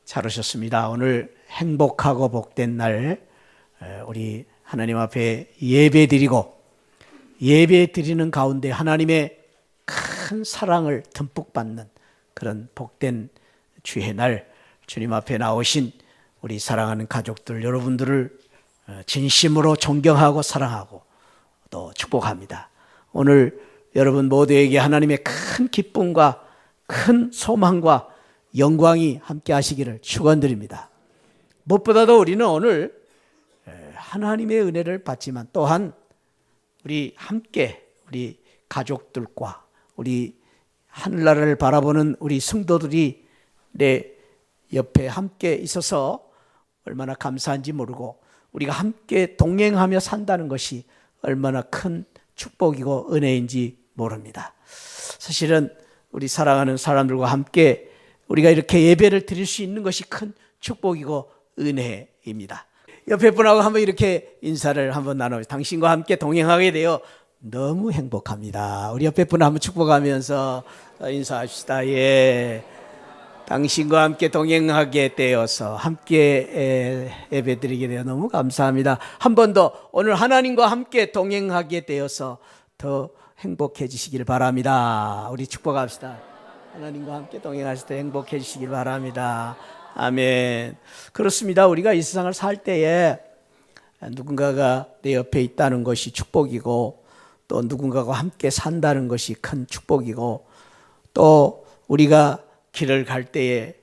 잘 오셨습니다. 오늘 행복하고 복된 날 우리 하나님 앞에 예배 드리고 예배 드리는 가운데 하나님의 큰 사랑을 듬뿍 받는 그런 복된 주의 날 주님 앞에 나오신 우리 사랑하는 가족들 여러분들을 진심으로 존경하고 사랑하고 또 축복합니다. 오늘 여러분 모두에게 하나님의 큰 기쁨과 큰 소망과 영광이 함께 하시기를 축원드립니다. 무엇보다도 우리는 오늘 하나님의 은혜를 받지만 또한 우리 함께 우리 가족들과 우리 하늘나라를 바라보는 우리 성도들이 내 옆에 함께 있어서 얼마나 감사한지 모르고 우리가 함께 동행하며 산다는 것이 얼마나 큰 축복이고 은혜인지 모릅니다. 사실은 우리 사랑하는 사람들과 함께 우리가 이렇게 예배를 드릴 수 있는 것이 큰 축복이고 은혜입니다. 옆에 분하고 한번 이렇게 인사를 한번 나눠요. 당신과 함께 동행하게 되어 너무 행복합니다. 우리 옆에 분 한번 축복하면서 인사합시다. 예, 당신과 함께 동행하게 되어서 함께 예배드리게 되어 너무 감사합니다. 한 번 더 오늘 하나님과 함께 동행하게 되어서 더 행복해지시길 바랍니다. 우리 축복합시다. 하나님과 함께 동행하실 때 행복해지시길 바랍니다. 아멘. 그렇습니다. 우리가 이 세상을 살 때에 누군가가 내 옆에 있다는 것이 축복이고 또 누군가와 함께 산다는 것이 큰 축복이고 또 우리가 길을 갈 때에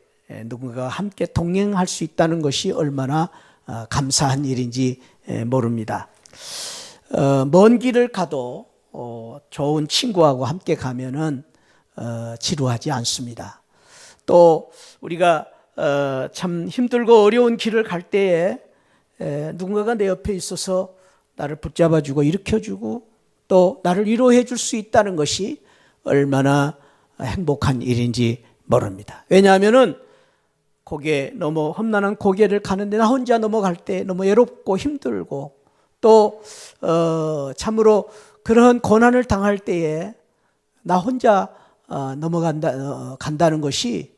누군가와 함께 동행할 수 있다는 것이 얼마나 감사한 일인지 모릅니다. 먼 길을 가도 좋은 친구하고 함께 가면은 지루하지 않습니다. 또 우리가 참 힘들고 어려운 길을 갈 때에 누군가가 내 옆에 있어서 나를 붙잡아주고 일으켜주고 또 나를 위로해 줄 수 있다는 것이 얼마나 행복한 일인지 모릅니다. 왜냐하면은 험난한 고개를 가는데 나 혼자 넘어갈 때 너무 외롭고 힘들고 또 참으로 그런 고난을 당할 때에 나 혼자 간다는 것이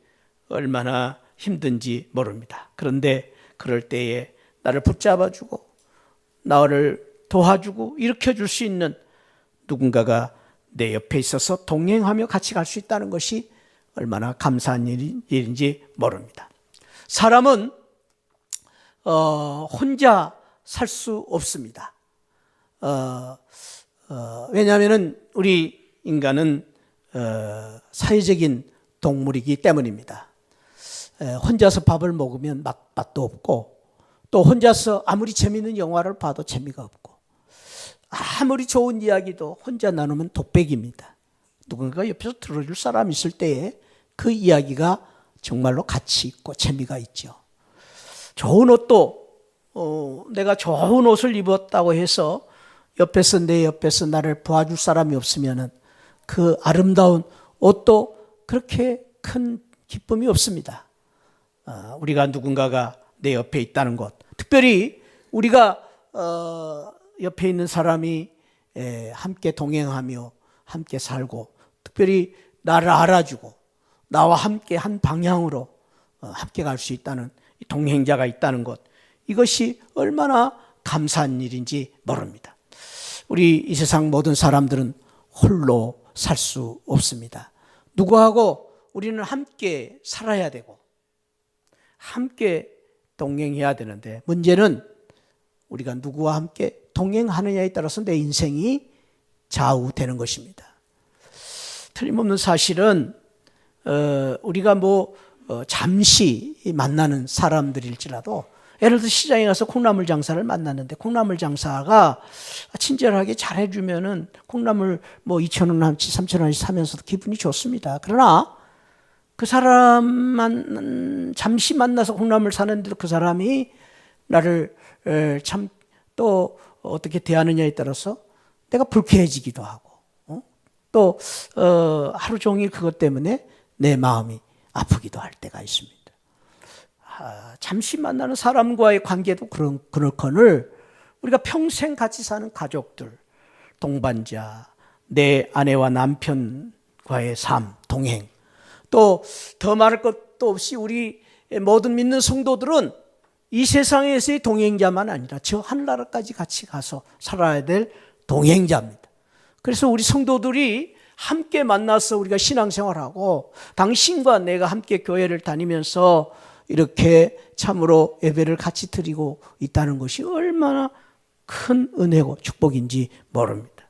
얼마나 힘든지 모릅니다. 그런데 그럴 때에 나를 붙잡아주고 나를 도와주고 일으켜줄 수 있는 누군가가 내 옆에 있어서 동행하며 같이 갈 수 있다는 것이 얼마나 감사한 일인지 모릅니다. 사람은 혼자 살 수 없습니다. 왜냐하면 우리 인간은 사회적인 동물이기 때문입니다. 혼자서 밥을 먹으면 맛도 없고 또 혼자서 아무리 재미있는 영화를 봐도 재미가 없고 아무리 좋은 이야기도 혼자 나누면 독백입니다. 누군가 옆에서 들어줄 사람이 있을 때에 그 이야기가 정말로 가치 있고 재미가 있죠. 좋은 옷도 내가 좋은 옷을 입었다고 해서 내 옆에서 나를 도와줄 사람이 없으면은 그 아름다운 옷도 그렇게 큰 기쁨이 없습니다. 우리가 누군가가 내 옆에 있다는 것, 특별히 우리가 옆에 있는 사람이 함께 동행하며 함께 살고 특별히 나를 알아주고 나와 함께 한 방향으로 함께 갈 수 있다는 동행자가 있다는 것, 이것이 얼마나 감사한 일인지 모릅니다. 우리 이 세상 모든 사람들은 홀로 살 수 없습니다. 누구하고 우리는 함께 살아야 되고 함께 동행해야 되는데 문제는 우리가 누구와 함께 동행하느냐에 따라서 내 인생이 좌우되는 것입니다. 틀림없는 사실은 우리가 잠시 만나는 사람들일지라도 예를 들어 시장에 가서 콩나물 장사를 만났는데 콩나물 장사가 친절하게 잘해주면은 콩나물 2,000원어치 3,000원어치 사면서도 기분이 좋습니다. 그러나 그 사람만 잠시 만나서 콩나물 사는데도 그 사람이 나를 참 또 어떻게 대하느냐에 따라서 내가 불쾌해지기도 하고 또 하루 종일 그것 때문에 내 마음이 아프기도 할 때가 있습니다. 잠시 만나는 사람과의 관계도 그렇거늘 우리가 평생 같이 사는 가족들, 동반자, 내 아내와 남편과의 삶, 동행, 또 더 말할 것 것도 없이 우리 모든 믿는 성도들은 이 세상에서의 동행자만 아니라 저 하늘나라까지 같이 가서 살아야 될 동행자입니다. 그래서 우리 성도들이 함께 만나서 우리가 신앙생활하고 당신과 내가 함께 교회를 다니면서 이렇게 참으로 예배를 같이 드리고 있다는 것이 얼마나 큰 은혜고 축복인지 모릅니다.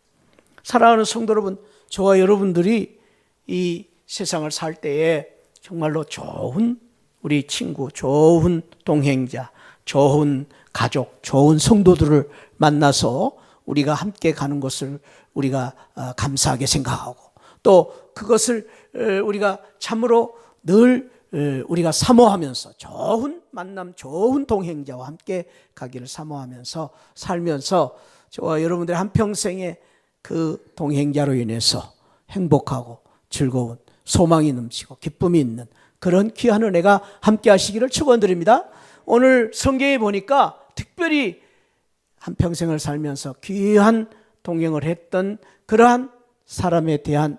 사랑하는 성도 여러분, 저와 여러분들이 이 세상을 살 때에 정말로 좋은 우리 친구, 좋은 동행자, 좋은 가족, 좋은 성도들을 만나서 우리가 함께 가는 것을 우리가 감사하게 생각하고 또 그것을 우리가 참으로 늘 우리가 사모하면서 좋은 만남, 좋은 동행자와 함께 가기를 사모하면서 살면서 저와 여러분들의 한평생의 그 동행자로 인해서 행복하고 즐거운 소망이 넘치고 기쁨이 있는 그런 귀한 은혜가 함께 하시기를 축원드립니다. 오늘 성경에 보니까 특별히 한평생을 살면서 귀한 동행을 했던 그러한 사람에 대한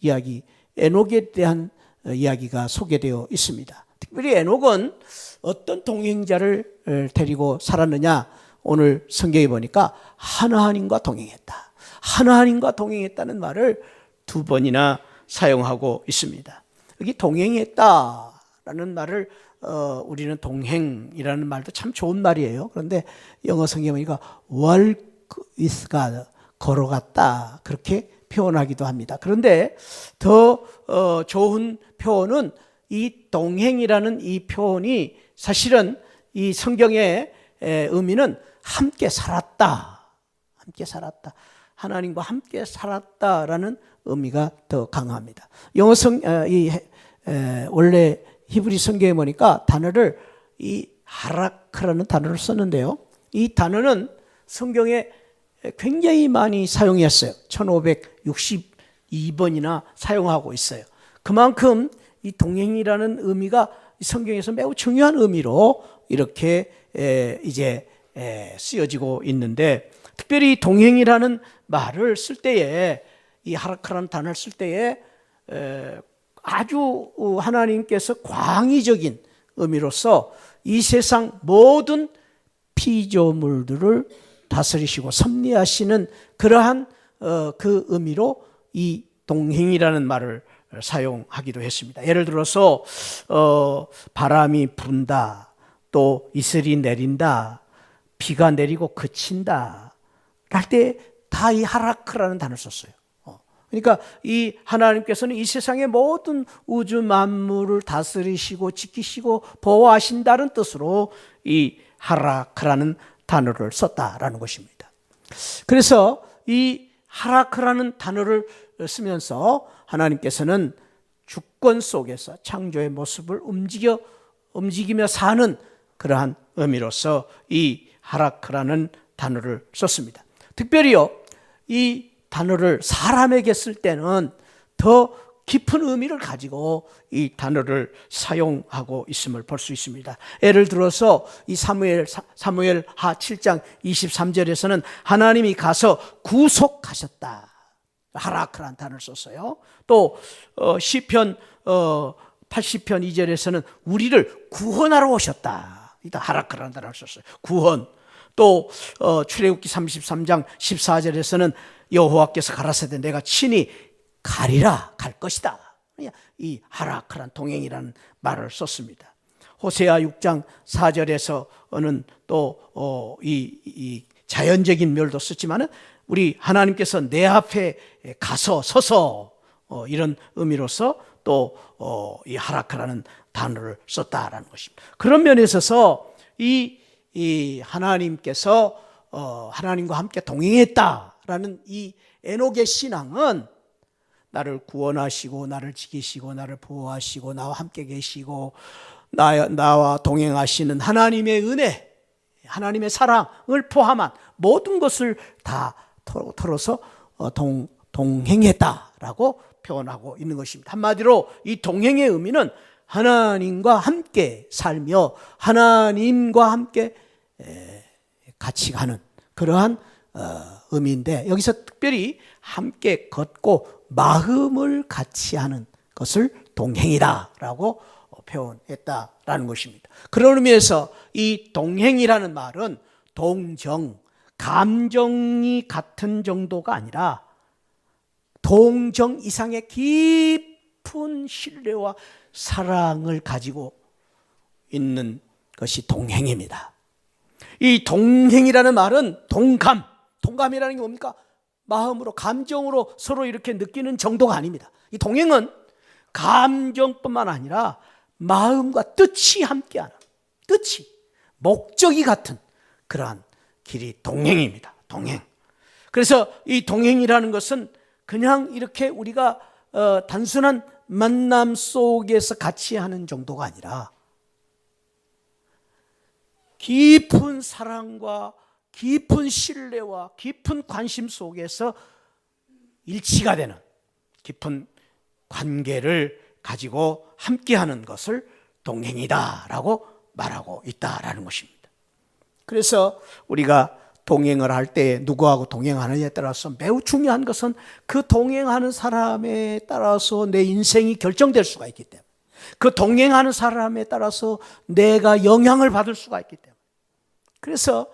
이야기, 에녹에 대한 이야기가 소개되어 있습니다. 특별히 에녹은 어떤 동행자를 데리고 살았느냐? 오늘 성경에 보니까 하나님과 동행했다. 하나님과 동행했다는 말을 2번이나 사용하고 있습니다. 여기 동행했다라는 말을 우리는 동행이라는 말도 참 좋은 말이에요. 그런데 영어 성경에 보니까 walk with God, 걸어갔다 그렇게 표현하기도 합니다. 그런데 더 좋은 표현은 이 동행이라는 이 표현이 사실은 이 성경의 의미는 함께 살았다. 함께 살았다. 하나님과 함께 살았다라는 의미가 더 강합니다. 영어 원래 히브리 성경에 보니까 단어를 이 하라크라는 단어를 썼는데요. 이 단어는 성경에 굉장히 많이 사용했어요. 1562번이나 사용하고 있어요. 그만큼 이 동행이라는 의미가 성경에서 매우 중요한 의미로 이렇게 이제 쓰여지고 있는데 특별히 동행이라는 말을 쓸 때에 이 하라크라는 단어를 쓸 때에 아주 하나님께서 광의적인 의미로서 이 세상 모든 피조물들을 다스리시고 섭리하시는 그러한 그 의미로 이 동행이라는 말을 사용하기도 했습니다. 예를 들어서 바람이 분다, 또 이슬이 내린다, 비가 내리고 그친다 할 때 다 이 하라크라는 단어를 썼어요. 그러니까 이 하나님께서는 이 세상의 모든 우주 만물을 다스리시고 지키시고 보호하신다는 뜻으로 이 하라크라는 단어를 썼다라는 것입니다. 그래서 이 하라크라는 단어를 쓰면서 하나님께서는 주권 속에서 창조의 모습을 움직이며 사는 그러한 의미로서 이 하라크라는 단어를 썼습니다. 특별히요, 이 단어를 사람에게 쓸 때는 더 깊은 의미를 가지고 이 단어를 사용하고 있음을 볼 수 있습니다. 예를 들어서 이 사무엘하 7장 23절에서는 하나님이 가서 구속하셨다. 하라크라는 단어를 썼어요. 또 시편 80편 2절에서는 우리를 구원하러 오셨다. 이다 하라크라는 단어를 썼어요. 구원. 또 출애굽기 33장 14절에서는 여호와께서 가라사대 내가 친히 가리라 갈 것이다. 이 하라크란 동행이라는 말을 썼습니다. 호세아 6장 4절에서는 또 이 자연적인 멸도 썼지만은 우리 하나님께서 내 앞에 가서 서서 이런 의미로서 또 이 하라크라는 단어를 썼다라는 것입니다. 그런 면에 있어서 이 하나님께서 하나님과 함께 동행했다라는 이 에녹의 신앙은 나를 구원하시고 나를 지키시고 나를 보호하시고 나와 함께 계시고 나와 동행하시는 하나님의 은혜, 하나님의 사랑을 포함한 모든 것을 다 털어서 동행했다라고 표현하고 있는 것입니다. 한마디로 이 동행의 의미는 하나님과 함께 살며 하나님과 함께 같이 가는 그러한 의미인데 여기서 특별히 함께 걷고 마음을 같이 하는 것을 동행이다라고 표현했다라는 것입니다. 그런 의미에서 이 동행이라는 말은 동정, 감정이 같은 정도가 아니라 동정 이상의 깊은 신뢰와 사랑을 가지고 있는 것이 동행입니다. 이 동행이라는 말은 동감이라는 게 뭡니까? 마음으로, 감정으로 서로 이렇게 느끼는 정도가 아닙니다. 이 동행은 감정뿐만 아니라 마음과 뜻이 함께하는, 뜻이, 목적이 같은 그러한 길이 동행입니다. 동행. 그래서 이 동행이라는 것은 그냥 이렇게 우리가 단순한 만남 속에서 같이 하는 정도가 아니라 깊은 사랑과 깊은 신뢰와 깊은 관심 속에서 일치가 되는 깊은 관계를 가지고 함께하는 것을 동행이다라고 말하고 있다라는 것입니다. 그래서 우리가 동행을 할 때 누구하고 동행하느냐에 따라서 매우 중요한 것은 그 동행하는 사람에 따라서 내 인생이 결정될 수가 있기 때문에, 그 동행하는 사람에 따라서 내가 영향을 받을 수가 있기 때문에, 그래서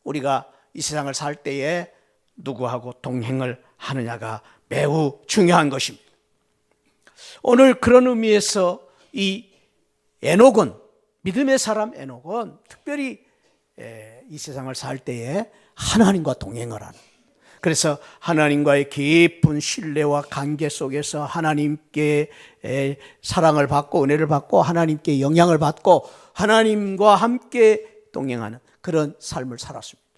우리가 이 세상을 살 때에 누구하고 동행을 하느냐가 매우 중요한 것입니다. 오늘 그런 의미에서 이 에녹은, 믿음의 사람 에녹은 특별히 이 세상을 살 때에 하나님과 동행을 하는, 그래서 하나님과의 깊은 신뢰와 관계 속에서 하나님께 사랑을 받고 은혜를 받고 하나님께 영향을 받고 하나님과 함께 동행하는 그런 삶을 살았습니다.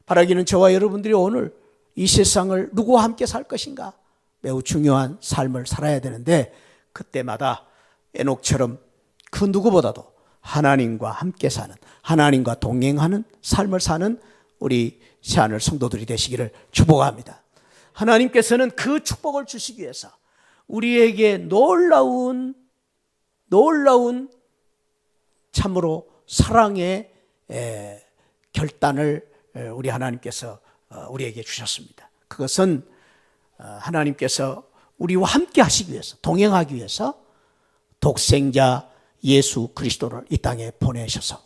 바라기는 저와 여러분들이 오늘 이 세상을 누구와 함께 살 것인가, 매우 중요한 삶을 살아야 되는데, 그때마다 에녹처럼 그 누구보다도 하나님과 함께 사는, 하나님과 동행하는 삶을 사는 우리 새하늘 성도들이 되시기를 축복합니다. 하나님께서는 그 축복을 주시기 위해서 우리에게 놀라운 참으로 사랑의 결단을 우리 하나님께서 우리에게 주셨습니다. 그것은 하나님께서 우리와 함께 하시기 위해서, 동행하기 위해서 독생자 예수 그리스도를 이 땅에 보내셔서,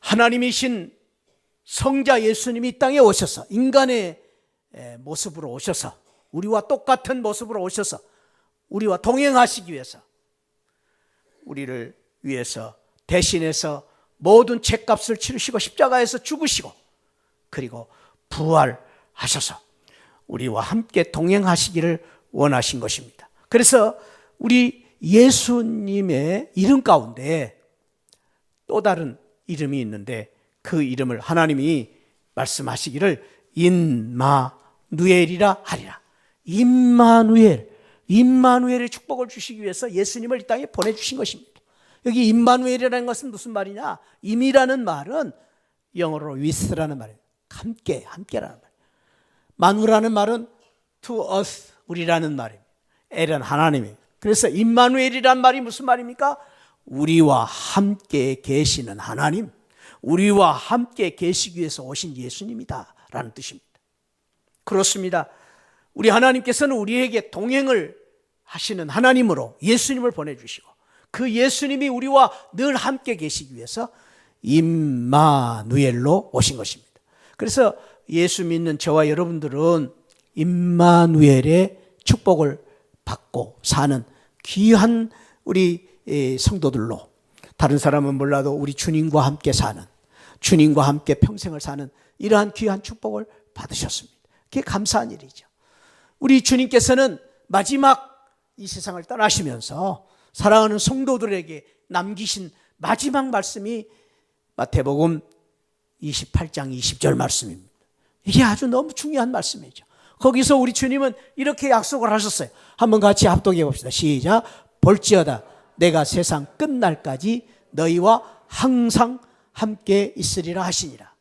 하나님이신 성자 예수님이 이 땅에 오셔서 인간의 모습으로 오셔서, 우리와 똑같은 모습으로 오셔서 우리와 동행하시기 위해서 우리를 위해서 대신해서 모든 죄값을 치르시고 십자가에서 죽으시고 그리고 부활하셔서 우리와 함께 동행하시기를 원하신 것입니다. 그래서 우리 예수님의 이름 가운데 또 다른 이름이 있는데, 그 이름을 하나님이 말씀하시기를 임마누엘이라 하리라. 임마누엘의 축복을 주시기 위해서 예수님을 이 땅에 보내주신 것입니다. 여기 임마누엘이라는 것은 무슨 말이냐? 임이라는 말은 영어로 with라는 말이에요. 함께라는 말. 마누라는 말은 to us, 우리라는 말입니다. 엘은 하나님입니다. 그래서 임마누엘이란 말이 무슨 말입니까? 우리와 함께 계시는 하나님, 우리와 함께 계시기 위해서 오신 예수님이다 라는 뜻입니다. 그렇습니다. 우리 하나님께서는 우리에게 동행을 하시는 하나님으로 예수님을 보내주시고, 그 예수님이 우리와 늘 함께 계시기 위해서 임마누엘로 오신 것입니다. 그래서 예수 믿는 저와 여러분들은 임마누엘의 축복을 받고 사는 귀한 우리 성도들로, 다른 사람은 몰라도 우리 주님과 함께 사는, 주님과 함께 평생을 사는 이러한 귀한 축복을 받으셨습니다. 그게 감사한 일이죠. 우리 주님께서는 마지막 이 세상을 떠나시면서 사랑하는 성도들에게 남기신 마지막 말씀이 마태복음 28장 20절 말씀입니다. 이게 아주 너무 중요한 말씀이죠. 거기서 우리 주님은 이렇게 약속을 하셨어요. 한번 같이 합독해 봅시다. 시작. 볼지어다 내가 세상 끝날까지 너희와 항상 함께 있으리라 하시니라.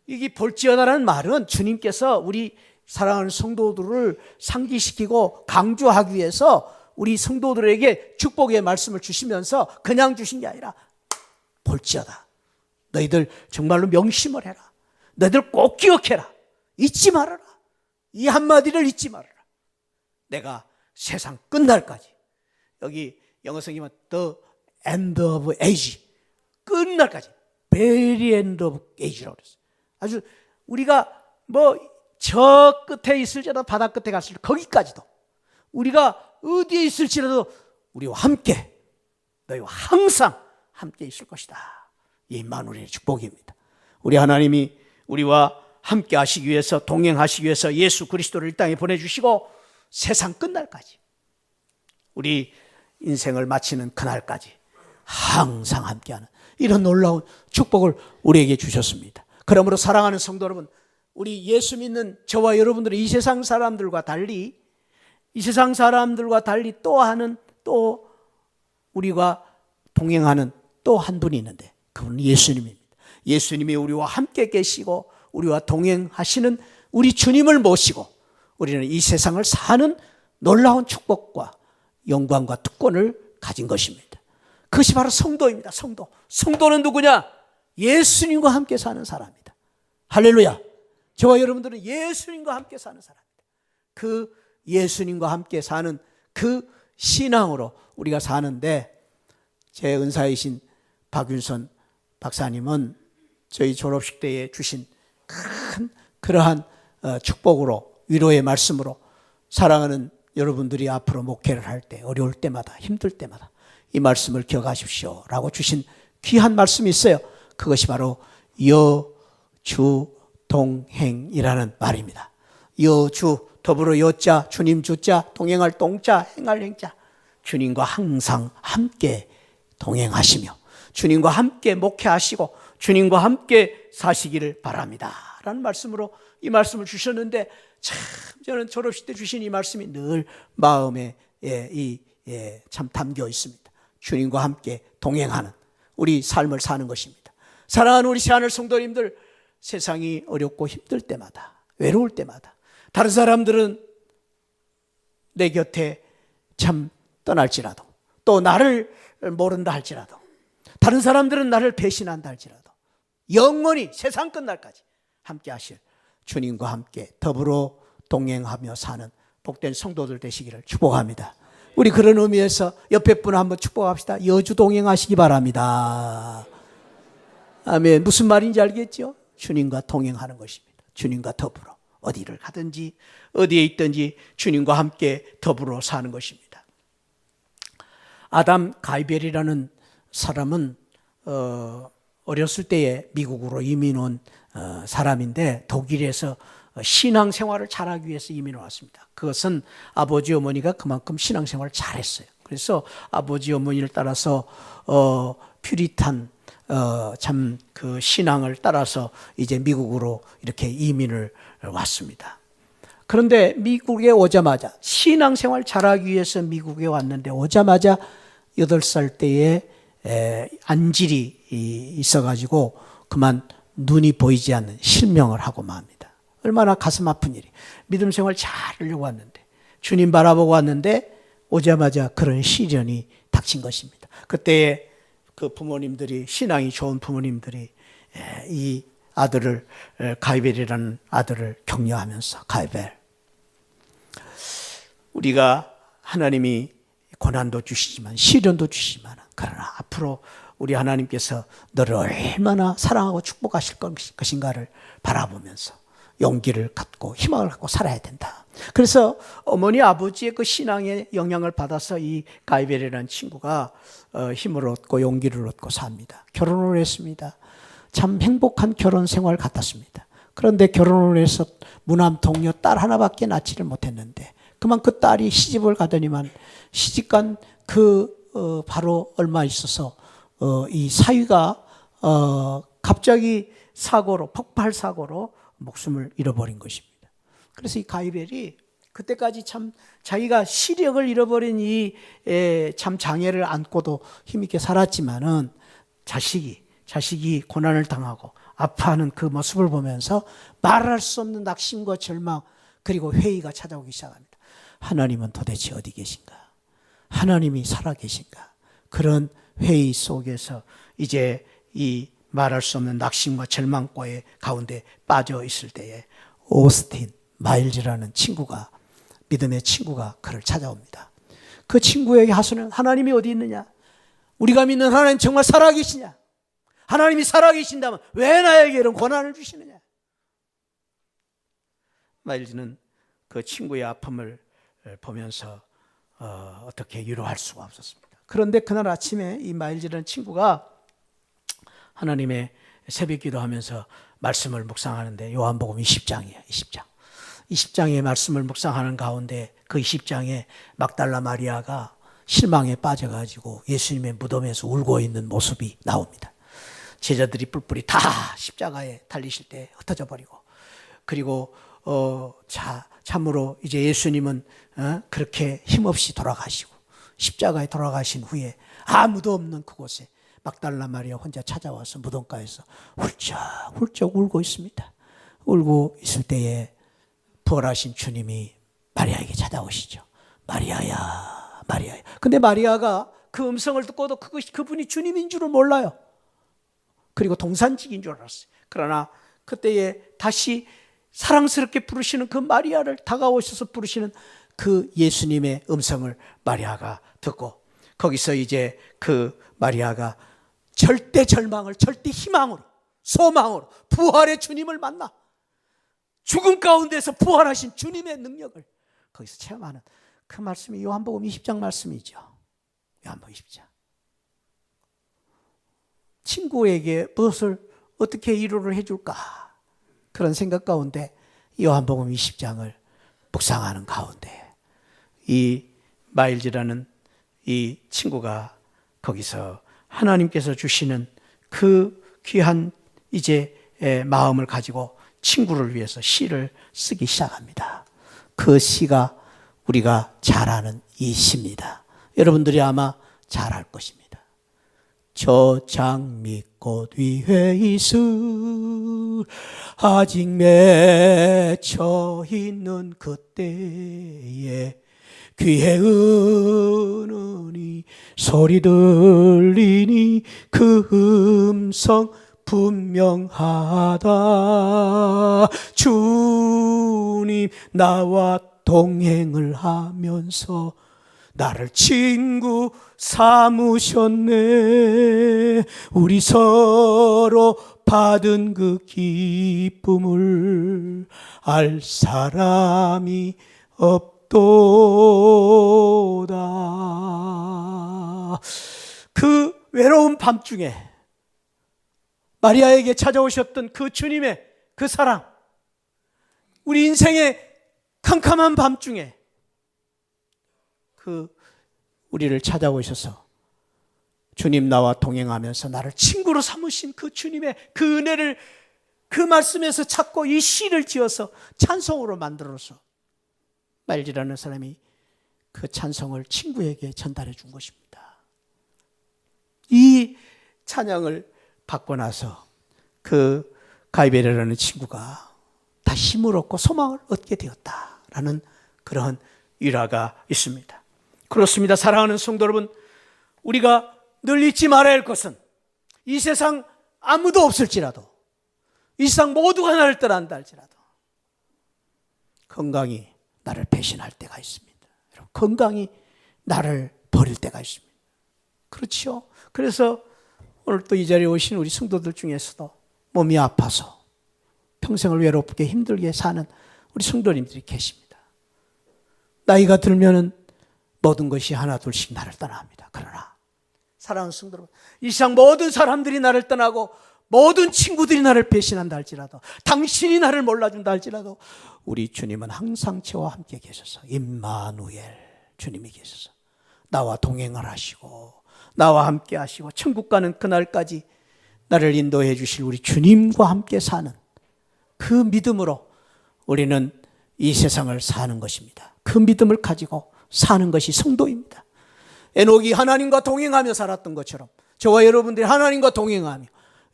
이게 볼지어다라는 말은 주님께서 우리 사랑하는 성도들을 상기시키고 강조하기 위해서 우리 성도들에게 축복의 말씀을 주시면서 그냥 주신 게 아니라 볼지어다. 너희들 정말로 명심을 해라. 너희들 꼭 기억해라. 잊지 말아라. 이 한마디를 잊지 말아라. 내가 세상 끝날까지. 여기 영어 성경은 the end of age, 끝날까지, very end of age라고 그랬어요. 아주 우리가 뭐 저 끝에 있을지라도 바다 끝에 갔을 때 거기까지도, 우리가 어디에 있을지라도 우리와 함께, 너희와 항상 함께 있을 것이다. 이 임마누엘의 축복입니다. 우리 하나님이 우리와 함께 하시기 위해서, 동행하시기 위해서 예수 그리스도를 이 땅에 보내주시고 세상 끝날까지, 우리 인생을 마치는 그날까지 항상 함께하는 이런 놀라운 축복을 우리에게 주셨습니다. 그러므로 사랑하는 성도 여러분, 우리 예수 믿는 저와 여러분들은 이 세상 사람들과 달리 또 하는, 또 우리가 동행하는 또 한 분이 있는데 그분은 예수님입니다. 예수님이 우리와 함께 계시고 우리와 동행하시는 우리 주님을 모시고 우리는 이 세상을 사는 놀라운 축복과 영광과 특권을 가진 것입니다. 그것이 바로 성도입니다. 성도는 누구냐? 예수님과 함께 사는 사람입니다. 할렐루야. 저와 여러분들은 예수님과 함께 사는 사람입니다. 그 예수님과 함께 사는 그 신앙으로 우리가 사는데, 제 은사이신 박윤선 박사님은 저희 졸업식 때에 주신 큰 그러한 축복으로, 위로의 말씀으로, 사랑하는 여러분들이 앞으로 목회를 할 때, 어려울 때마다, 힘들 때마다 이 말씀을 기억하십시오 라고 주신 귀한 말씀이 있어요. 그것이 바로 여주동행이라는 말입니다. 여주, 더불어 여자, 주님 주자, 동행할 동자, 행할 행자. 주님과 항상 함께 동행하시며 주님과 함께 목회하시고 주님과 함께 사시기를 바랍니다 라는 말씀으로 이 말씀을 주셨는데, 참 저는 졸업식 때 주신 이 말씀이 늘 마음에 참 담겨 있습니다. 주님과 함께 동행하는 우리 삶을 사는 것입니다. 사랑하는 우리 새하늘 성도님들, 세상이 어렵고 힘들 때마다, 외로울 때마다, 다른 사람들은 내 곁에 참 떠날지라도, 또 나를 모른다 할지라도, 다른 사람들은 나를 배신한다 할지라도 영원히 세상 끝날까지 함께 하실 주님과 함께 더불어 동행하며 사는 복된 성도들 되시기를 축복합니다. 우리 그런 의미에서 옆에 분 한번 축복합시다. 여주 동행하시기 바랍니다. 아멘. 무슨 말인지 알겠죠? 주님과 동행하는 것입니다. 주님과 더불어 어디를 가든지 어디에 있든지 주님과 함께 더불어 사는 것입니다. 아담 가이벨이라는 사람은 어렸을 때에 미국으로 이민 온 사람인데, 독일에서 신앙생활을 잘하기 위해서 이민을 왔습니다. 그것은 아버지 어머니가 그만큼 신앙생활을 잘했어요. 그래서 아버지 어머니를 따라서 퓨리탄 참 그 신앙을 따라서 이제 미국으로 이렇게 이민을 왔습니다. 그런데 미국에 오자마자, 신앙생활 잘하기 위해서 미국에 왔는데 오자마자 8살 때에 안질이 있어가지고 그만 눈이 보이지 않는 실명을 하고 맙니다. 얼마나 가슴 아픈 일이. 믿음 생활 잘 하려고 왔는데, 주님 바라보고 왔는데 오자마자 그런 시련이 닥친 것입니다. 그때 그 부모님들이, 신앙이 좋은 부모님들이 이 아들을, 가이벨이라는 아들을 격려하면서, 가이벨, 우리가 하나님이 고난도 주시지만 시련도 주시지만, 그러나 앞으로 우리 하나님께서 너를 얼마나 사랑하고 축복하실 것인가를 바라보면서 용기를 갖고 희망을 갖고 살아야 된다. 그래서 어머니 아버지의 그 신앙의 영향을 받아서 이 가이벨이라는 친구가 힘을 얻고 용기를 얻고 삽니다. 결혼을 했습니다. 참 행복한 결혼 생활 같았습니다. 그런데 결혼을 해서 무남 동료 딸 하나밖에 낳지를 못했는데, 그만 그 딸이 시집을 가더니만 시집간 바로 얼마 있어서 이 사위가 갑자기 폭발 사고로 목숨을 잃어버린 것입니다. 그래서 이 가이벨이 그때까지 참 자기가 시력을 잃어버린 이 참 장애를 안고도 힘있게 살았지만은 자식이 고난을 당하고 아파하는 그 모습을 보면서 말할 수 없는 낙심과 절망, 그리고 회의가 찾아오기 시작합니다. 하나님은 도대체 어디 계신가? 하나님이 살아계신가? 그런 회의 속에서 이제 이 말할 수 없는 낙심과 절망과의 가운데 빠져 있을 때에 오스틴 마일즈라는 친구가, 믿음의 친구가 그를 찾아옵니다. 그 친구에게 하소연, 하나님이 어디 있느냐? 우리가 믿는 하나님 정말 살아계시냐? 하나님이 살아계신다면 왜 나에게 이런 고난을 주시느냐? 마일즈는 그 친구의 아픔을 보면서 어떻게 위로할 수가 없었습니다. 그런데 그날 아침에 이 마일즈라는 친구가 하나님의 새벽 기도하면서 말씀을 묵상하는데, 요한복음 20장이에요. 20장. 20장의 말씀을 묵상하는 가운데 그 20장에 막달라 마리아가 실망에 빠져가지고 예수님의 무덤에서 울고 있는 모습이 나옵니다. 제자들이 뿔뿔이 다 십자가에 달리실 때 흩어져 버리고, 그리고 참으로 이제 예수님은 그렇게 힘없이 돌아가시고 십자가에 돌아가신 후에 아무도 없는 그곳에 막달라 마리아 혼자 찾아와서 무덤가에서 훌쩍훌쩍 울고 있습니다. 울고 있을 때에 부활하신 주님이 마리아에게 찾아오시죠. 마리아야, 마리아야. 근데 마리아가 그 음성을 듣고도 그분이 주님인 줄을 몰라요. 그리고 동산직인 줄 알았어요. 그러나 그때에 다시 사랑스럽게 부르시는 그 마리아를 다가오셔서 부르시는 그 예수님의 음성을 마리아가 듣고, 거기서 이제 그 마리아가 절대 절망을 절대 희망으로, 소망으로 부활의 주님을 만나 죽음 가운데서 부활하신 주님의 능력을 거기서 체험하는 그 말씀이 요한복음 20장 말씀이죠. 요한복음 20장. 친구에게 무엇을 어떻게 위로를 해줄까, 그런 생각 가운데 요한복음 20장을 묵상하는 가운데 이 마일즈라는 이 친구가 거기서 하나님께서 주시는 그 귀한 이제 마음을 가지고 친구를 위해서 시를 쓰기 시작합니다. 그 시가 우리가 잘 아는 이 시입니다. 여러분들이 아마 잘 알 것입니다. 저 장미꽃 위에 있을 아직 맺혀 있는 그때에 귀에 은은히 소리 들리니 그 음성 분명하다. 주님 나와 동행을 하면서 나를 친구 삼으셨네. 우리 서로 받은 그 기쁨을 알 사람이 없도다. 그 외로운 밤중에 마리아에게 찾아오셨던 그 주님의 그 사랑, 우리 인생의 캄캄한 밤중에 그 우리를 찾아오셔서 주님 나와 동행하면서 나를 친구로 삼으신 그 주님의 그 은혜를 그 말씀에서 찾고 이 시를 지어서 찬송으로 만들어서 마일즈라는 사람이 그 찬송을 친구에게 전달해 준 것입니다. 이 찬양을 받고 나서 그 가이베르라는 친구가 다 힘을 얻고 소망을 얻게 되었다라는 그런 일화가 있습니다. 그렇습니다. 사랑하는 성도 여러분, 우리가 늘 잊지 말아야 할 것은 이 세상 아무도 없을지라도, 이 세상 모두가 나를 떠난다 할지라도 건강이 나를 배신할 때가 있습니다. 여러분, 건강이 나를 버릴 때가 있습니다. 그렇죠? 그래서 오늘 또 이 자리에 오신 우리 성도들 중에서도 몸이 아파서 평생을 외롭게 힘들게 사는 우리 성도님들이 계십니다. 나이가 들면은 모든 것이 하나 둘씩 나를 떠납니다. 그러나 사랑하는 성도 여러분, 이 세상 모든 사람들이 나를 떠나고 모든 친구들이 나를 배신한다 할지라도, 당신이 나를 몰라준다 할지라도 우리 주님은 항상 저와 함께 계셔서 임마누엘 주님이 계셔서 나와 동행을 하시고 나와 함께 하시고 천국 가는 그날까지 나를 인도해 주실 우리 주님과 함께 사는 그 믿음으로 우리는 이 세상을 사는 것입니다. 그 믿음을 가지고 사는 것이 성도입니다. 에녹이 하나님과 동행하며 살았던 것처럼 저와 여러분들이 하나님과 동행하며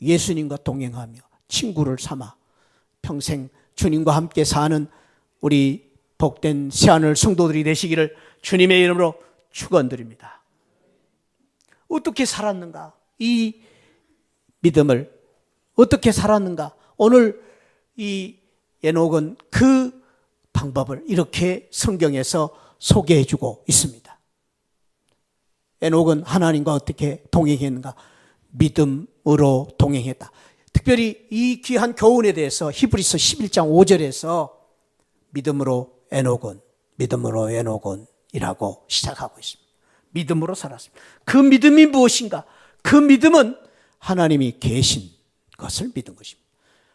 예수님과 동행하며 친구를 삼아 평생 주님과 함께 사는 우리 복된 새하늘 성도들이 되시기를 주님의 이름으로 축원드립니다. 어떻게 살았는가? 이 믿음을 어떻게 살았는가? 오늘 이 에녹은 그 방법을 이렇게 성경에서 소개해주고 있습니다. 에녹은 하나님과 어떻게 동행했는가? 믿음으로 동행했다. 특별히 이 귀한 교훈에 대해서 히브리서 11장 5절에서 믿음으로 에녹은 이라고 시작하고 있습니다. 믿음으로 살았습니다. 그 믿음이 무엇인가? 그 믿음은 하나님이 계신 것을 믿은 것입니다.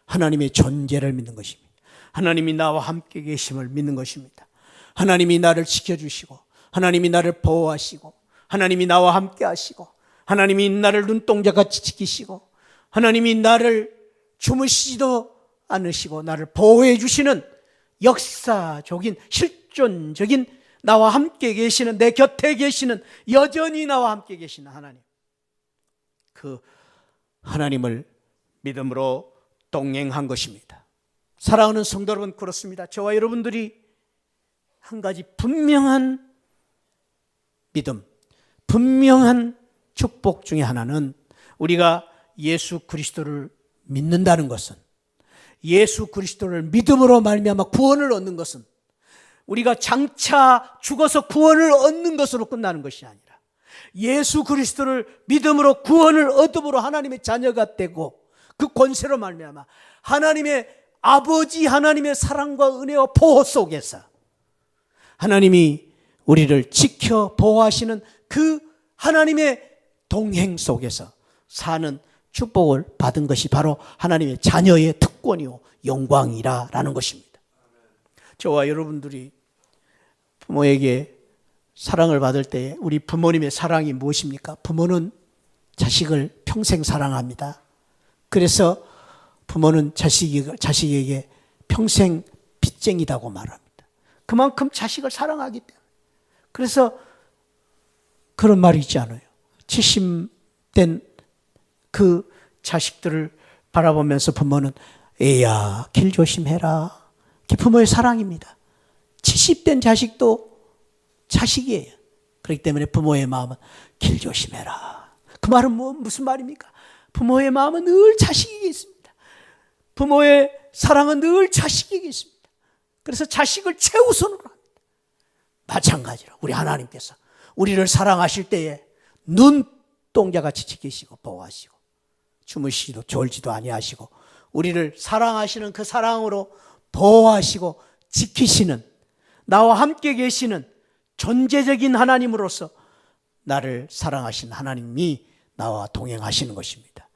하나님의 존재를 믿는 것입니다. 하나님이 나와 함께 계심을 믿는 것입니다. 하나님이 나를 지켜주시고, 하나님이 나를 보호하시고, 하나님이 나와 함께 하시고, 하나님이 나를 눈동자같이 지키시고, 하나님이 나를 주무시지도 않으시고 나를 보호해 주시는 역사적인 실존적인 나와 함께 계시는, 내 곁에 계시는, 여전히 나와 함께 계시는 하나님, 그 하나님을 믿음으로 동행한 것입니다. 사랑하는 성도 여러분, 그렇습니다. 저와 여러분들이 한 가지 분명한 믿음, 분명한 축복 중에 하나는, 우리가 예수 그리스도를 믿는다는 것은, 예수 그리스도를 믿음으로 말미암아 구원을 얻는 것은, 우리가 장차 죽어서 구원을 얻는 것으로 끝나는 것이 아니라, 예수 그리스도를 믿음으로 구원을 얻음으로 하나님의 자녀가 되고, 그 권세로 말미암아 하나님의 아버지 하나님의 사랑과 은혜와 보호 속에서 하나님이 우리를 지켜 보호하시는 그 하나님의 동행 속에서 사는 축복을 받은 것이 바로 하나님의 자녀의 특권이요 영광이라는 것입니다. 저와 여러분들이 부모에게 사랑을 받을 때 우리 부모님의 사랑이 무엇입니까? 부모는 자식을 평생 사랑합니다. 그래서 부모는 자식에게 평생 빚쟁이라고 말합니다. 그만큼 자식을 사랑하기 때문에. 그래서 그런 말이 있지 않아요? 70된 그 자식들을 바라보면서 부모는 애야 길 조심해라. 그게 부모의 사랑입니다. 70된 자식도 자식이에요. 그렇기 때문에 부모의 마음은 길 조심해라. 그 말은 무슨 말입니까? 부모의 마음은 늘 자식에게 있습니다. 부모의 사랑은 늘 자식에게 있습니다. 그래서 자식을 최우선으로 합니다. 마찬가지로 우리 하나님께서 우리를 사랑하실 때에 눈동자같이 지키시고 보호하시고 주무시지도 졸지도 아니하시고 우리를 사랑하시는 그 사랑으로 보호하시고 지키시는, 나와 함께 계시는 존재적인 하나님으로서 나를 사랑하신 하나님이 나와 동행하시는 것입니다.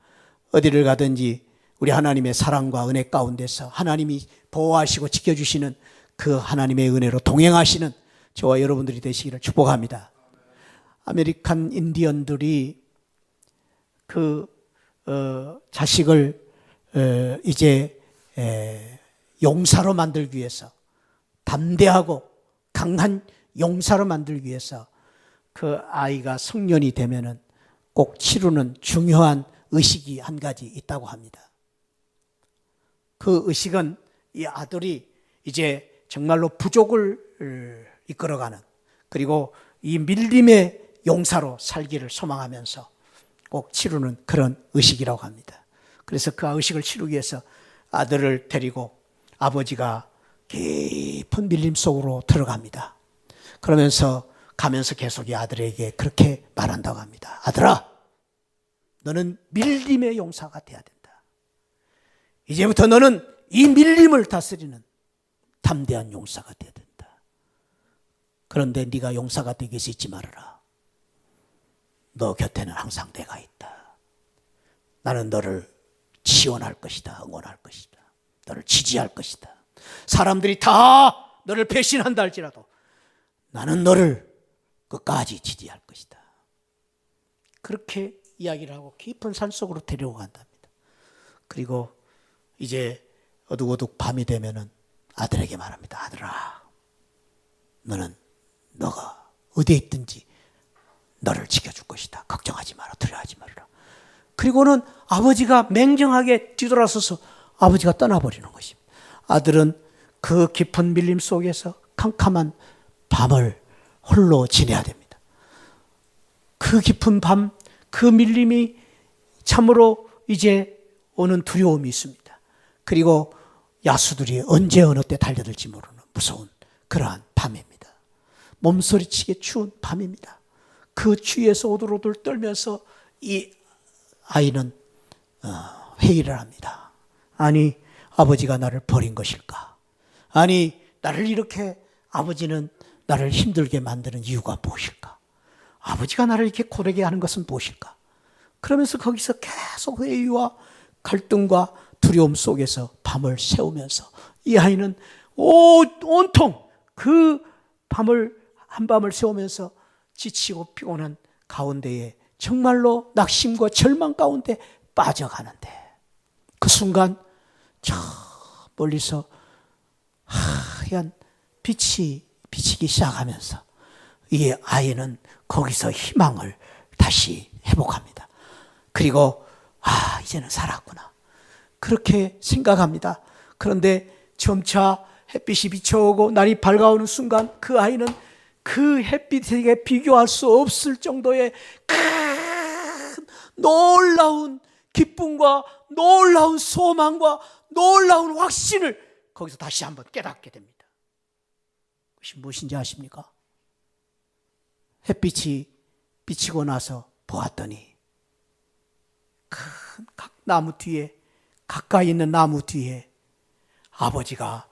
어디를 가든지 우리 하나님의 사랑과 은혜 가운데서 하나님이 보호하시고 지켜주시는 그 하나님의 은혜로 동행하시는 저와 여러분들이 되시기를 축복합니다. 아메리칸 인디언들이 자식을 이제 용사로 만들기 위해서, 담대하고 강한 용사로 만들기 위해서 그 아이가 성년이 되면은 꼭 치르는 중요한 의식이 한 가지 있다고 합니다. 그 의식은 이 아들이 이제 정말로 부족을 이끌어가는, 그리고 이 밀림의 용사로 살기를 소망하면서 꼭 치르는 그런 의식이라고 합니다. 그래서 그 의식을 치르기 위해서 아들을 데리고 아버지가 깊은 밀림 속으로 들어갑니다. 그러면서 가면서 계속 이 아들에게 그렇게 말한다고 합니다. 아들아, 너는 밀림의 용사가 돼야 된다. 이제부터 너는 이 밀림을 다스리는 담대한 용사가 돼야 된다. 그런데 네가 용사가 되기 위해서 잊지 말아라. 너 곁에는 항상 내가 있다. 나는 너를 지원할 것이다. 응원할 것이다. 너를 지지할 것이다. 사람들이 다 너를 배신한다 할지라도 나는 너를 끝까지 지지할 것이다. 그렇게 이야기를 하고 깊은 산속으로 데려고 간답니다. 그리고 이제 어둑어둑 밤이 되면은 아들에게 말합니다. 아들아, 너는 너가 어디에 있든지 너를 지켜줄 것이다. 걱정하지 마라. 두려워하지 말아라. 그리고는 아버지가 맹정하게 뒤돌아서서 아버지가 떠나버리는 것입니다. 아들은 그 깊은 밀림 속에서 캄캄한 밤을 홀로 지내야 됩니다. 그 깊은 밤, 그 밀림이 참으로 이제 오는 두려움이 있습니다. 그리고 야수들이 언제 어느 때 달려들지 모르는 무서운 그러한 밤입니다. 몸소리치게 추운 밤입니다. 그 추위에서 오들오들 떨면서 이 아이는 회의를 합니다. 아니, 아버지가 나를 버린 것일까? 아니, 나를 이렇게 아버지는 나를 힘들게 만드는 이유가 무엇일까? 아버지가 나를 이렇게 고되게 하는 것은 무엇일까? 그러면서 거기서 계속 회의와 갈등과 두려움 속에서 밤을 새우면서 이 아이는 온통 그 한밤을 새우면서 지치고 피곤한 가운데에 정말로 낙심과 절망 가운데 빠져가는데, 그 순간 저 멀리서 하얀 빛이 비치기 시작하면서 이 아이는 거기서 희망을 다시 회복합니다. 그리고 이제는 살았구나, 그렇게 생각합니다. 그런데 점차 햇빛이 비춰오고 날이 밝아오는 순간 그 아이는 그 햇빛에게 비교할 수 없을 정도의 큰 놀라운 기쁨과 놀라운 소망과 놀라운 확신을 거기서 다시 한번 깨닫게 됩니다. 그것이 무엇인지 아십니까? 햇빛이 비치고 나서 보았더니 큰 나무 뒤에, 가까이 있는 나무 뒤에 아버지가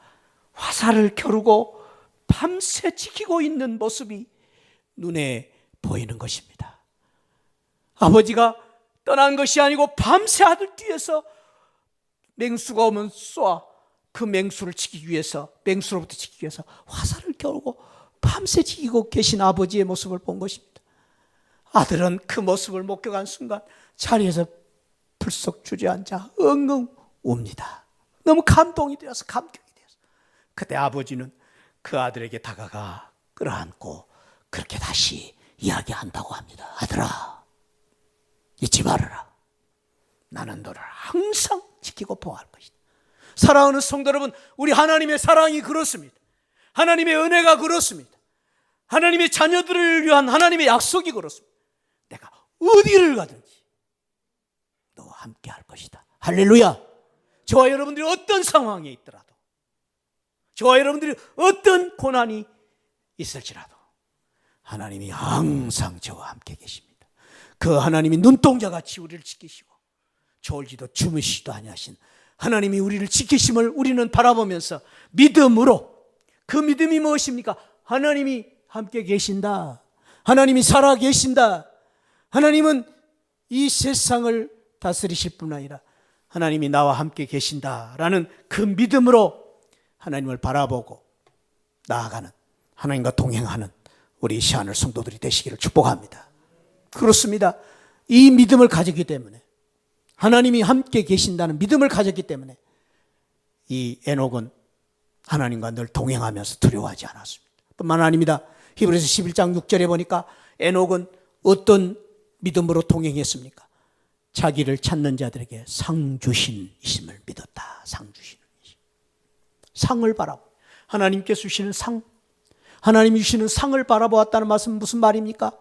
화살을 겨루고 밤새 지키고 있는 모습이 눈에 보이는 것입니다. 아버지가 떠난 것이 아니고 밤새 아들 뒤에서 맹수가 오면 쏴 그 맹수를 지키기 위해서, 맹수로부터 지키기 위해서 화살을 겨루고 밤새 지키고 계신 아버지의 모습을 본 것입니다. 아들은 그 모습을 목격한 순간 자리에서 불쑥 주저앉아 엉엉 웁니다. 너무 감동이 되어서, 감격이 되어서. 그때 아버지는 그 아들에게 다가가 끌어안고 그렇게 다시 이야기한다고 합니다. 아들아, 잊지 말아라. 나는 너를 항상 지키고 보호할 것이다. 사랑하는 성도 여러분, 우리 하나님의 사랑이 그렇습니다. 하나님의 은혜가 그렇습니다. 하나님의 자녀들을 위한 하나님의 약속이 그렇습니다. 내가 어디를 가든지 너와 함께 할 것이다. 할렐루야. 저와 여러분들이 어떤 상황에 있더라도, 저와 여러분들이 어떤 고난이 있을지라도 하나님이 항상 저와 함께 계십니다. 그 하나님이 눈동자같이 우리를 지키시고 졸지도 주무시지도 아니하신 하나님이 우리를 지키심을 우리는 바라보면서 믿음으로, 그 믿음이 무엇입니까? 하나님이 함께 계신다. 하나님이 살아 계신다. 하나님은 이 세상을 다스리실 뿐 아니라 하나님이 나와 함께 계신다라는 그 믿음으로 하나님을 바라보고 나아가는, 하나님과 동행하는 우리 시하늘 성도들이 되시기를 축복합니다. 그렇습니다. 이 믿음을 가졌기 때문에, 하나님이 함께 계신다는 믿음을 가졌기 때문에 이 에녹은 하나님과 늘 동행하면서 두려워하지 않았습니다. 뿐만 아닙니다. 히브리서 11장 6절에 보니까 에녹은 어떤 믿음으로 동행했습니까? 자기를 찾는 자들에게 상 주신 이심을 믿었다. 상 주시는 이심. 상을 바라보, 하나님께서 주시는 상, 하나님이 주시는 상을 바라보았다는 말씀은 무슨 말입니까?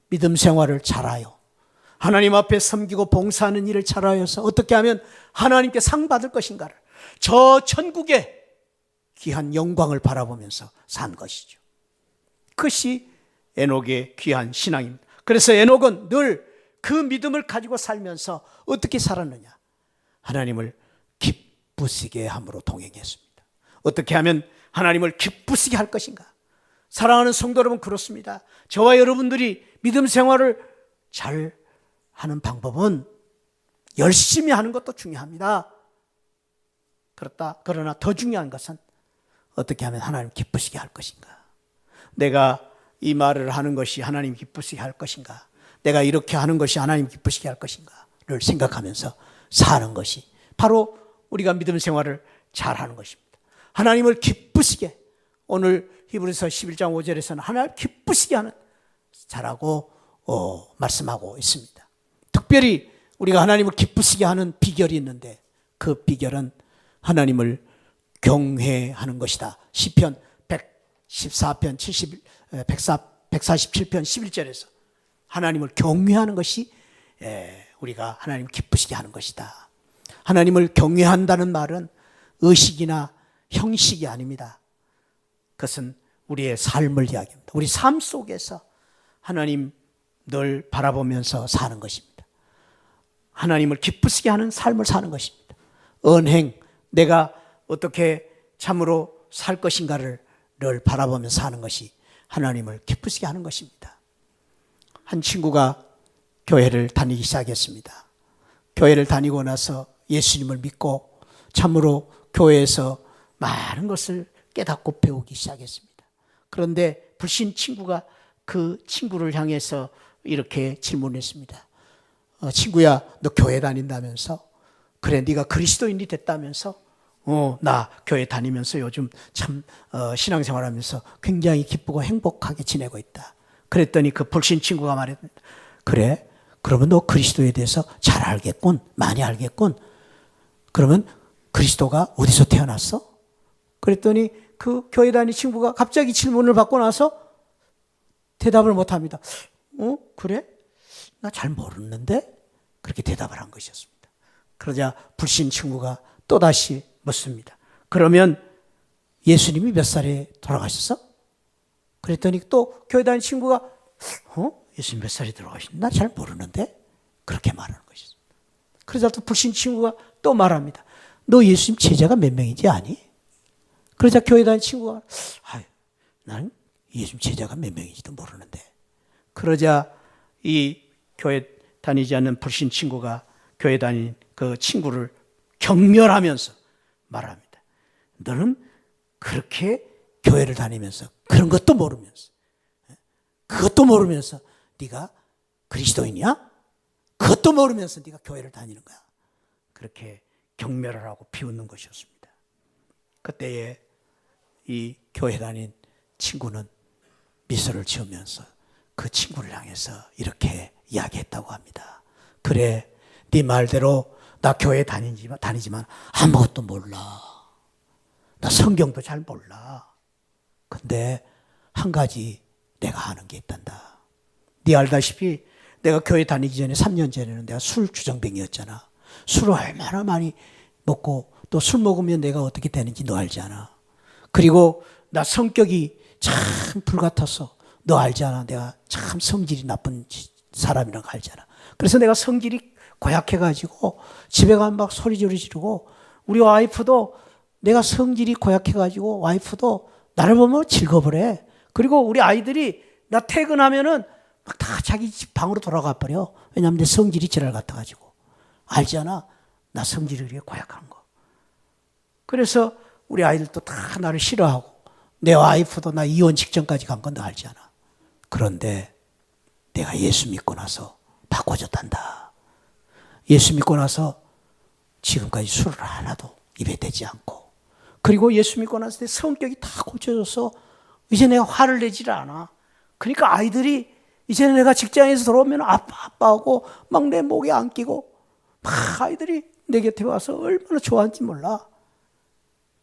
믿음 생활을 잘하여 하나님 앞에 섬기고 봉사하는 일을 잘하여서 어떻게 하면 하나님께 상 받을 것인가를, 저 천국의 귀한 영광을 바라보면서 산 것이죠. 그것이 에녹의 귀한 신앙입니다. 그래서 에녹은 늘 그 믿음을 가지고 살면서 어떻게 살았느냐? 하나님을 기쁘시게 함으로 동행했습니다. 어떻게 하면 하나님을 기쁘시게 할 것인가? 사랑하는 성도 여러분, 그렇습니다. 저와 여러분들이 믿음 생활을 잘 하는 방법은 열심히 하는 것도 중요합니다. 그러나 더 중요한 것은 어떻게 하면 하나님 기쁘시게 할 것인가? 내가 이 말을 하는 것이 하나님 기쁘시게 할 것인가? 내가 이렇게 하는 것이 하나님 기쁘시게 할 것인가를 생각하면서 사는 것이 바로 우리가 믿음 생활을 잘하는 것입니다. 하나님을 기쁘시게, 오늘 히브리서 11장 5절에서는 하나님을 기쁘시게 하는 자라고 말씀하고 있습니다. 특별히 우리가 하나님을 기쁘시게 하는 비결이 있는데, 그 비결은 하나님을 경외하는 것이다. 시편 114편 147편 11절에서 하나님을 경외하는 것이 우리가 하나님 기쁘시게 하는 것이다. 하나님을 경외한다는 말은 의식이나 형식이 아닙니다. 그것은 우리의 삶을 이야기합니다. 우리 삶 속에서 하나님 늘 바라보면서 사는 것입니다. 하나님을 기쁘시게 하는 삶을 사는 것입니다. 언행, 내가 어떻게 참으로 살 것인가를 늘 바라보면서 사는 것이 하나님을 기쁘시게 하는 것입니다. 한 친구가 교회를 다니기 시작했습니다. 교회를 다니고 나서 예수님을 믿고 참으로 교회에서 많은 것을 깨닫고 배우기 시작했습니다. 그런데 불신 친구가 그 친구를 향해서 이렇게 질문했습니다. 친구야, 너 교회 다닌다면서? 그래, 네가 그리스도인이 됐다면서? 나 교회 다니면서 요즘 참 신앙생활하면서 굉장히 기쁘고 행복하게 지내고 있다. 그랬더니 그 불신 친구가 말했습니다. 그래? 그러면 너 그리스도에 대해서 잘 알겠군. 많이 알겠군. 그러면 그리스도가 어디서 태어났어? 그랬더니 그 교회 다니는 친구가 갑자기 질문을 받고 나서 대답을 못합니다. 그래? 나 잘 모르는데? 그렇게 대답을 한 것이었습니다. 그러자 불신 친구가 또다시 묻습니다. 그러면 예수님이 몇 살에 돌아가셨어? 그랬더니 또 교회 다니는 친구가 예수님 몇 살에 돌아가셨나? 나 잘 모르는데? 그렇게 말하는 것이었습니다. 그러자 또 불신 친구가 또 말합니다. 너 예수님 제자가 몇 명인지 아니? 그러자 교회 다니는 친구가 나는 예수님 제자가 몇 명인지도 모르는데. 그러자 이 교회 다니지 않는 불신 친구가 교회 다니는 그 친구를 경멸하면서 말합니다. 너는 그렇게 교회를 다니면서 그런 것도 모르면서 그것도 모르면서 네가 그리스도인이야? 그것도 모르면서 네가 교회를 다니는 거야. 그렇게 경멸을 하고 비웃는 것이었습니다. 그때에 이 교회 다닌 친구는 미소를 지으면서 그 친구를 향해서 이렇게 이야기했다고 합니다. 그래, 네 말대로 나 교회 다니지만 아무것도 몰라. 나 성경도 잘 몰라. 근데 한 가지 내가 아는 게 있단다. 네 알다시피 내가 교회 다니기 전에 3년 전에는 내가 술 주정뱅이였잖아. 술을 얼마나 많이 먹고 또 술 먹으면 내가 어떻게 되는지 너 알잖아. 그리고 나 성격이 참 불같아서 너 알잖아. 내가 참 성질이 나쁜 사람이라는 거 알잖아. 그래서 내가 성질이 고약해가지고 집에 가면 막 소리저리 지르고 우리 와이프도 내가 성질이 고약해가지고 와이프도 나를 보면 즐거워해. 그리고 우리 아이들이 나 퇴근하면은 막 다 자기 집 방으로 돌아가 버려. 왜냐하면 내 성질이 지랄 같아가지고. 알잖아. 나 성질이 그렇게 고약한 거. 그래서 우리 아이들도 다 나를 싫어하고 내 와이프도 나 이혼 직전까지 간 건 너 알잖아. 그런데 내가 예수 믿고 나서 바꿔줬단다. 예수 믿고 나서 지금까지 술을 하나도 입에 대지 않고 그리고 예수 믿고 나서 내 성격이 다 고쳐져서 이제 내가 화를 내질 않아. 그러니까 아이들이 이제 내가 직장에서 돌아오면 아빠하고 막 내 목에 안기고 막 아이들이 내 곁에 와서 얼마나 좋아하는지 몰라.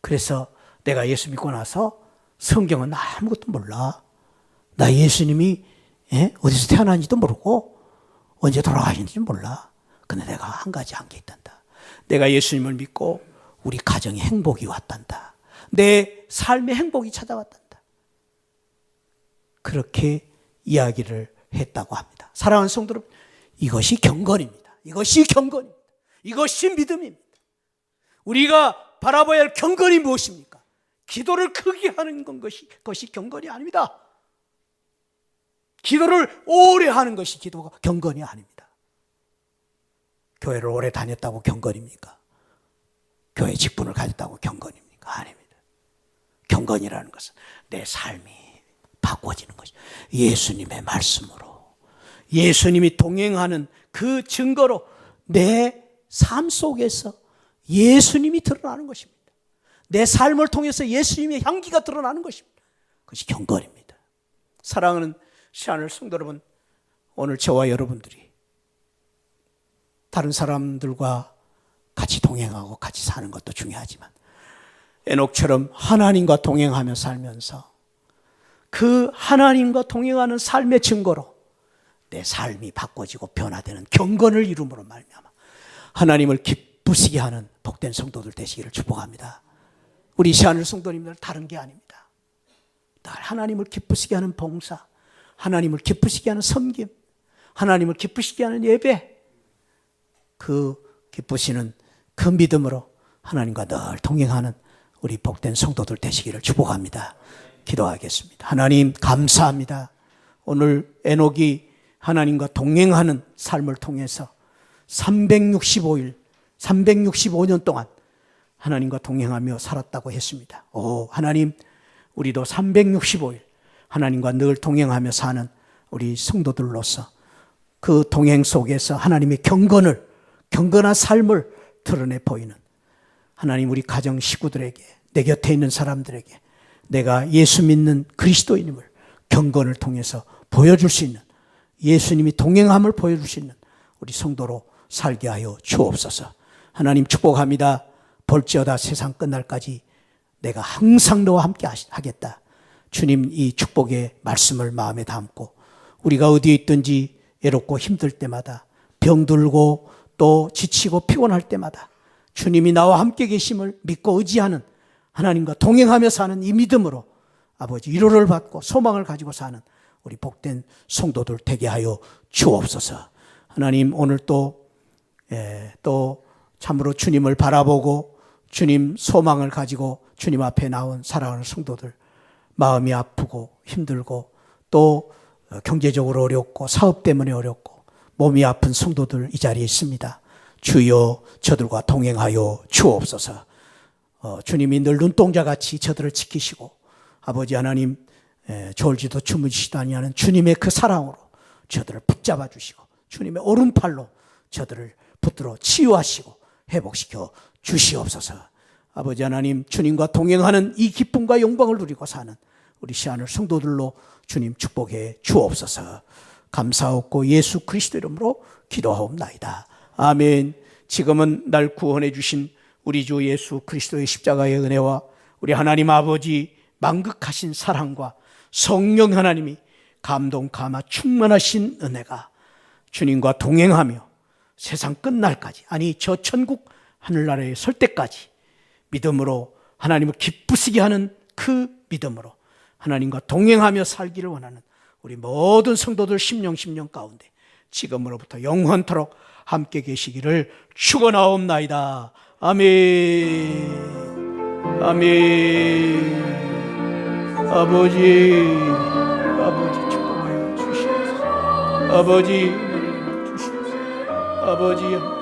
그래서 내가 예수 믿고 나서 성경은 아무것도 몰라. 나 예수님이 어디서 태어난지도 모르고 언제 돌아가신지도 몰라. 근데 내가 한 가지 한 게 있단다. 내가 예수님을 믿고 우리 가정에 행복이 왔단다. 내 삶에 행복이 찾아왔단다. 그렇게 이야기를 했다고 합니다. 사랑하는 성도 여러분, 이것이 경건입니다. 이것이 경건입니다. 이것이 믿음입니다. 우리가 바라봐야 할 경건이 무엇입니까? 기도를 크게 하는 것이 경건이 아닙니다. 기도를 오래 하는 것이 기도가 경건이 아닙니다. 교회를 오래 다녔다고 경건입니까? 교회 직분을 가졌다고 경건입니까? 아닙니다. 경건이라는 것은 내 삶이 바꿔지는 것이죠. 예수님의 말씀으로, 예수님이 동행하는 그 증거로 내 삶 속에서 예수님이 드러나는 것입니다. 내 삶을 통해서 예수님의 향기가 드러나는 것입니다. 그것이 경건입니다. 사랑하는 시안을 성도 여러분, 오늘 저와 여러분들이 다른 사람들과 같이 동행하고 같이 사는 것도 중요하지만 에녹처럼 하나님과 동행하며 살면서 그 하나님과 동행하는 삶의 증거로 내 삶이 바꿔지고 변화되는 경건을 이룸으로 말미암아 하나님을 기쁘시게 하는 복된 성도들 되시기를 축복합니다. 우리 시안을 성도님들 다른 게 아닙니다. 늘 하나님을 기쁘시게 하는 봉사, 하나님을 기쁘시게 하는 섬김, 하나님을 기쁘시게 하는 예배, 그 기쁘시는 그 믿음으로 하나님과 늘 동행하는 우리 복된 성도들 되시기를 축복합니다. 기도하겠습니다. 하나님 감사합니다. 오늘 에녹이 하나님과 동행하는 삶을 통해서 365일, 365년 동안 하나님과 동행하며 살았다고 했습니다. 오, 하나님, 우리도 365일 하나님과 늘 동행하며 사는 우리 성도들로서 그 동행 속에서 하나님의 경건한 삶을 드러내 보이는 하나님, 우리 가정 식구들에게, 내 곁에 있는 사람들에게 내가 예수 믿는 그리스도인임을 경건을 통해서 보여줄 수 있는, 예수님이 동행함을 보여줄 수 있는 우리 성도로 살게 하여 주옵소서. 하나님 축복합니다. 볼지어다 세상 끝날까지 내가 항상 너와 함께 하겠다. 주님, 이 축복의 말씀을 마음에 담고 우리가 어디에 있든지 외롭고 힘들 때마다, 병들고 또 지치고 피곤할 때마다 주님이 나와 함께 계심을 믿고 의지하는, 하나님과 동행하며 사는 이 믿음으로 아버지 위로를 받고 소망을 가지고 사는 우리 복된 성도들 되게 하여 주옵소서. 하나님, 오늘 또 참으로 주님을 바라보고 주님 소망을 가지고 주님 앞에 나온 사랑하는 성도들, 마음이 아프고 힘들고 또 경제적으로 어렵고 사업 때문에 어렵고 몸이 아픈 성도들 이 자리에 있습니다. 주여 저들과 동행하여 주옵소서. 주님이 늘 눈동자같이 저들을 지키시고 아버지 하나님, 졸지도 주무시지도 아니하는 주님의 그 사랑으로 저들을 붙잡아 주시고 주님의 오른팔로 저들을 붙들어 치유하시고 회복시켜 주시옵소서. 아버지 하나님, 주님과 동행하는 이 기쁨과 영광을 누리고 사는 우리 시안을 성도들로 주님 축복해 주옵소서. 감사하고 예수 그리스도 이름으로 기도하옵나이다. 아멘. 지금은 날 구원해 주신 우리 주 예수 그리스도의 십자가의 은혜와 우리 하나님 아버지 만극하신 사랑과 성령 하나님이 감동 감화 충만하신 은혜가 주님과 동행하며 세상 끝날까지, 아니 저 천국 하늘나라에 설 때까지 믿음으로 하나님을 기쁘시게 하는 그 믿음으로 하나님과 동행하며 살기를 원하는 우리 모든 성도들 심령 가운데 지금으로부터 영원토록 함께 계시기를 축원하옵나이다. 아멘. 아멘. 아버지 축복하여 주시옵소서. 아버지 주시옵소서. 아버지